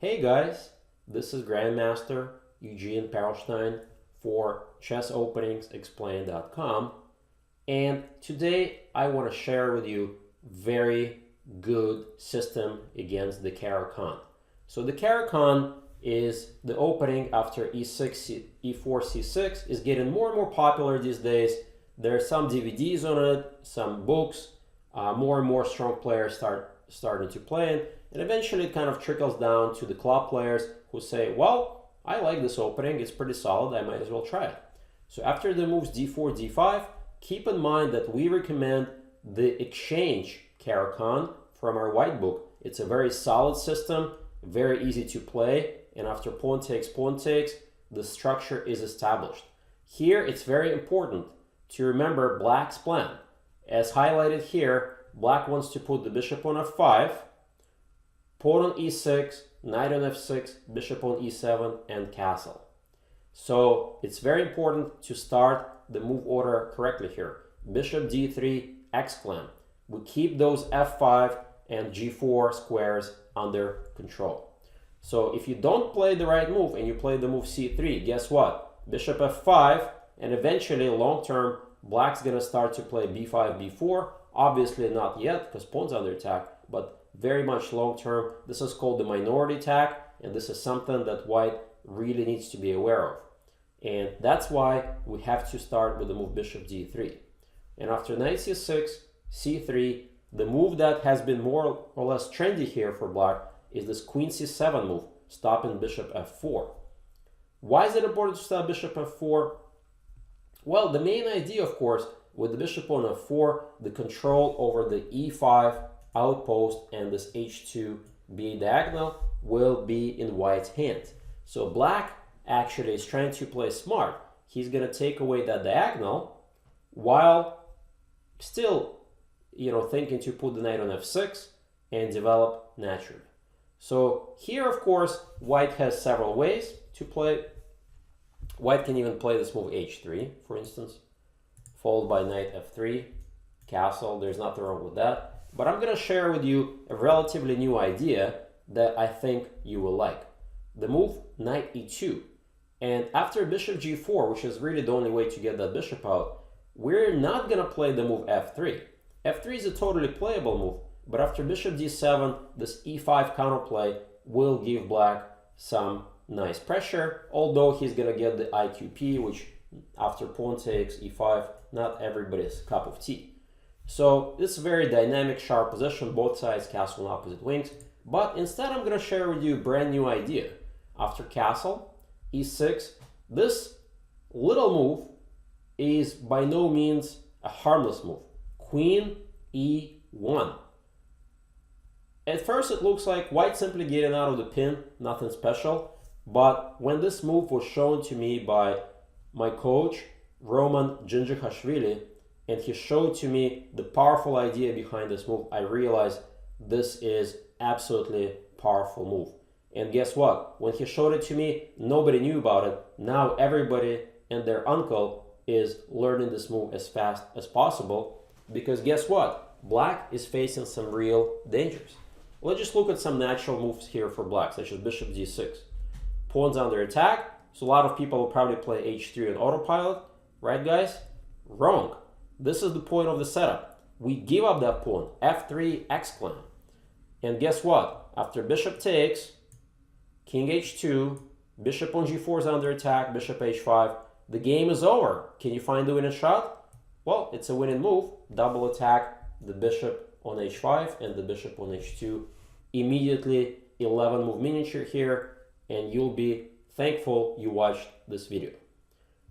Hey guys, this is Grandmaster Eugene Perelshteyn for chessopeningsexplained.com, and today I want to share with you very good system against the Caro-Kann. So the Caro-Kann is the opening after e6, e4, c6 is getting more and more popular these days. There are some DVDs on it, some books, more and more strong players starting to play it. And eventually it kind of trickles down to the club players who say, well, I like this opening, it's pretty solid, I might as well try it. So after the moves d4, d5, keep in mind that we recommend the Exchange Caro Kann from our white book. It's a very solid system, very easy to play, and after pawn takes, the structure is established. Here it's very important to remember black's plan. As highlighted here, black wants to put the bishop on f5, pawn on e6, knight on f6, bishop on e7, and castle. So it's very important to start the move order correctly here. Bishop d3, exclam. We keep those f5 and g4 squares under control. So if you don't play the right move and you play the move c3, guess what? Bishop f5, and eventually long term, black's gonna start to play b5, b4. Obviously not yet because pawn's under attack, but very much long term. This is called the minority attack, and this is something that white really needs to be aware of. And that's why we have to start with the move bishop d3. And after knight c6, c3, the move that has been more or less trendy here for black is this queen c7 move, stopping bishop f4. Why is it important to stop bishop f4? Well, the main idea, of course, with the bishop on f4, the control over the e5 outpost and this h2 b diagonal will be in white's hand. So black actually is trying to play smart. He's going to take away that diagonal while still, thinking to put the knight on f6 and develop naturally. So here, of course, white has several ways to play. White can even play this move h3, for instance, followed by knight f3, castle. There's nothing wrong with that. But I'm going to share with you a relatively new idea that I think you will like. The move knight e2. And after bishop g4, which is really the only way to get that bishop out, we're not going to play the move f3. f3 is a totally playable move, but after bishop d7, this e5 counterplay will give black some nice pressure, although he's going to get the IQP, which after pawn takes, e5, not everybody's cup of tea. So this is a very dynamic, sharp position, both sides castle on opposite wings. But instead I'm going to share with you a brand new idea. After castle, e6, this little move is by no means a harmless move. Queen e1. At first it looks like white simply getting out of the pin, nothing special. But when this move was shown to me by my coach, Roman Dzindzichashvili, and he showed to me the powerful idea behind this move, I realized this is absolutely powerful move. And guess what? When he showed it to me, nobody knew about it. Now everybody and their uncle is learning this move as fast as possible, because guess what? Black is facing some real dangers. Let's just look at some natural moves here for black, such as bishop d6. Pawn's under attack, so a lot of people will probably play h3 on autopilot. Right, guys? Wrong. This is the point of the setup. We give up that pawn, f3, exclam. And guess what? After bishop takes, king h2, bishop on g4 is under attack, bishop h5, the game is over. Can you find the winning shot? Well, it's a winning move. Double attack the bishop on h5 and the bishop on h2. Immediately 11 move miniature here, and you'll be thankful you watched this video.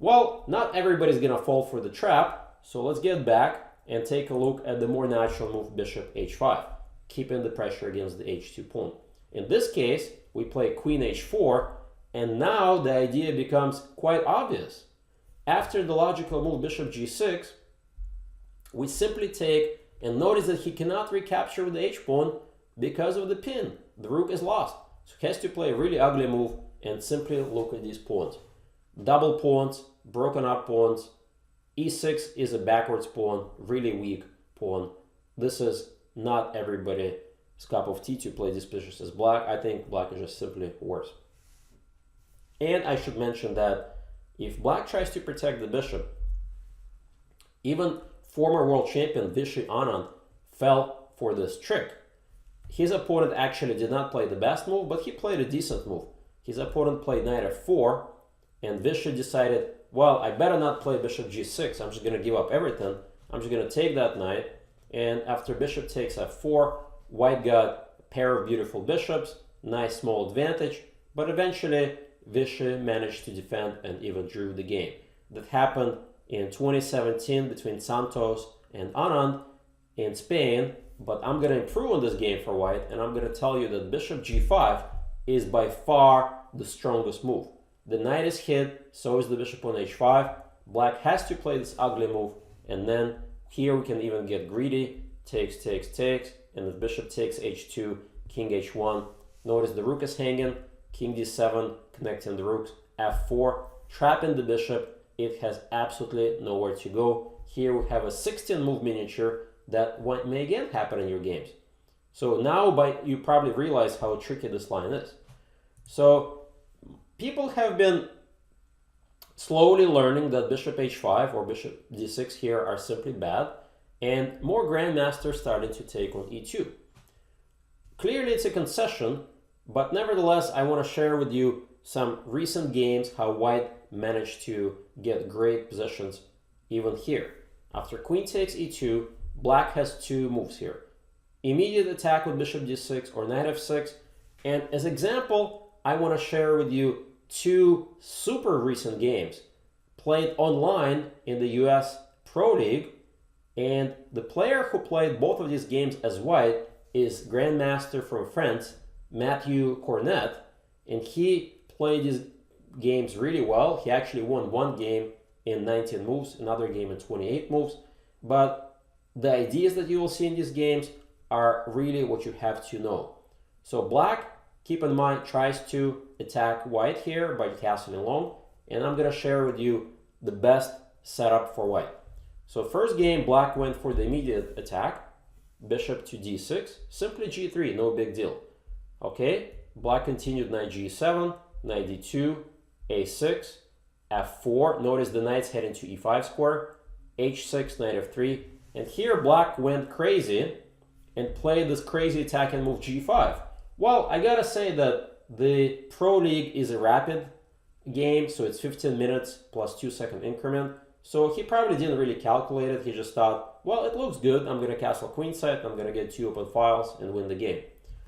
Well, not everybody's gonna fall for the trap. So let's get back and take a look at the more natural move bishop h5, keeping the pressure against the h2 pawn. In this case, we play queen h4, and now the idea becomes quite obvious. After the logical move bishop g6, we simply take and notice that he cannot recapture with the h-pawn because of the pin. The rook is lost. So he has to play a really ugly move and simply look at these pawns. Double pawns, broken up pawns. e6 is a backwards pawn, really weak pawn. This is not everybody It's cup of tea to play these positions as black. I think black is just simply worse. And I should mention that if black tries to protect the bishop, even former world champion Vishy Anand fell for this trick. His opponent actually did not play the best move, but he played a decent move. His opponent played knight f4, and Vishy decided, well, I better not play bishop g6. I'm just going to give up everything. I'm just going to take that knight, and after bishop takes f4, white got a pair of beautiful bishops, nice small advantage, but eventually Vishy managed to defend and even drew the game. That happened in 2017 between Santos and Anand in Spain, but I'm going to improve on this game for white, and I'm going to tell you that bishop g5 is by far the strongest move. The knight is hit, so is the bishop on h5. Black has to play this ugly move, and then here we can even get greedy. Takes, takes, takes, and if bishop takes h2, king h1. Notice the rook is hanging, king d7, connecting the rooks, f4, trapping the bishop. It has absolutely nowhere to go. Here we have a 16-move miniature that may again happen in your games. So now you probably realize how tricky this line is. So people have been slowly learning that bishop h5 or bishop d6 here are simply bad, and more grandmasters starting to take on e2. Clearly it's a concession, but nevertheless I want to share with you some recent games how white managed to get great positions even here. After queen takes e2, black has two moves here. Immediate attack with bishop d6 or knight f6, and as example, I want to share with you two super recent games played online in the US Pro League, and the player who played both of these games as white is Grandmaster from France, Matthieu Cornette, and he played these games really well. He actually won one game in 19 moves, another game in 28 moves, but the ideas that you will see in these games are really what you have to know. So black, keep in mind, tries to attack white here by castling long, and I'm going to share with you the best setup for white. So first game, black went for the immediate attack, bishop to d6, simply g3, no big deal. Okay, black continued knight g7, knight d2, a6, f4, notice the knight's heading to e5 square, h6, knight f3, and here black went crazy and played this crazy attacking move g5. Well, I gotta say that the Pro League is a rapid game, so it's 15 minutes plus 2-second increment. So he probably didn't really calculate it. He just thought, well, it looks good. I'm gonna castle queenside. I'm gonna get two open files and win the game.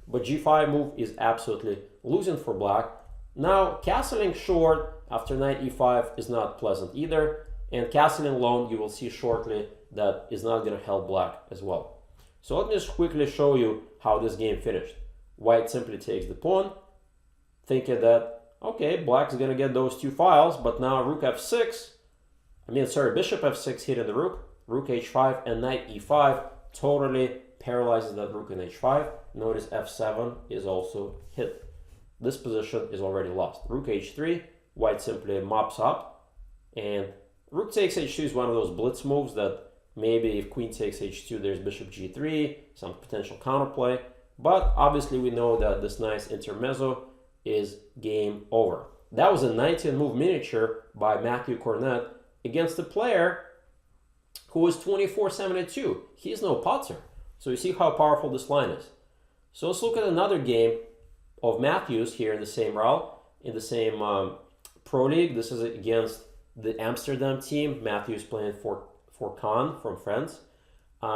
But g5 move is absolutely losing for black. Now, castling short after knight e5 is not pleasant either. And castling long, you will see shortly, that is not gonna help black as well. So let me just quickly show you how this game finished. White simply takes the pawn, thinking that, okay, black's gonna get those two files, but now rook f6, bishop f6 hitting the rook, rook h5, and knight e5 totally paralyzes that rook in h5. Notice f7 is also hit. This position is already lost. Rook h3, white simply mops up, and rook takes h2 is one of those blitz moves that maybe if queen takes h2, there's bishop g3, some potential counterplay. But obviously we know that this nice intermezzo is game over. That was a 19-move miniature by Matthieu Cornette against a player who is 24-72. He's no potter. So you see how powerful this line is. So let's look at another game of Matthieu's here in the same route, in the same Pro League. This is against the Amsterdam team. Matthieu's playing for Kann from France.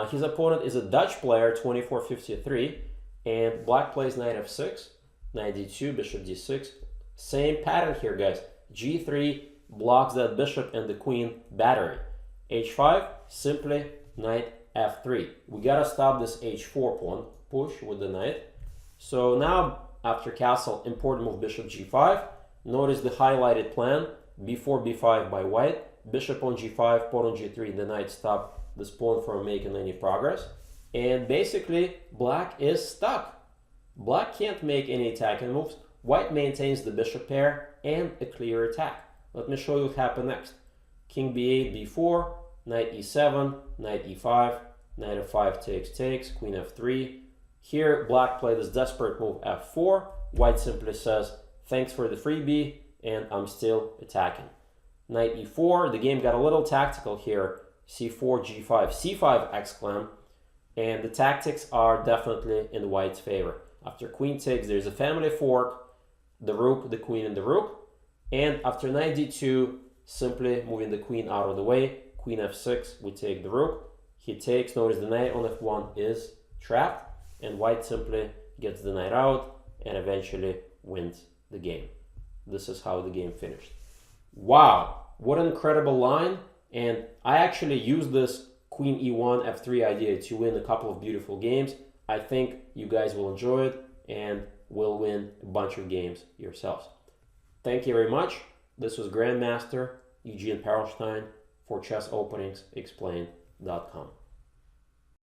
His opponent is a Dutch player, 24-53. And black plays knight f6, knight d2, bishop d6. Same pattern here, guys. g3 blocks that bishop and the queen battery. h5, simply knight f3. We gotta stop this h4 pawn push with the knight. So now, after castle, important move bishop g5. Notice the highlighted plan, b4, b5 by white. Bishop on g5, pawn on g3, the knight stop this pawn from making any progress. And basically, black is stuck. Black can't make any attacking moves. White maintains the bishop pair and a clear attack. Let me show you what happened next. King b8, b4, knight e7, knight e5, knight f5 takes, queen f3, Here, black played this desperate move f4. White simply says, thanks for the freebie, and I'm still attacking. Knight e4, the game got a little tactical here. c4, g5, c5 exclam, and the tactics are definitely in white's favor. After queen takes, there's a family fork, the rook, the queen, and the rook. And after knight d2, simply moving the queen out of the way, queen f6, we take the rook. He takes, notice the knight on f1 is trapped, and white simply gets the knight out and eventually wins the game. This is how the game finished. Wow, what an incredible line. And I actually used this queen e1, f3 idea to win a couple of beautiful games. I think you guys will enjoy it and will win a bunch of games yourselves. Thank you very much. This was Grandmaster Eugene Perelshteyn for ChessOpeningsExplained.com.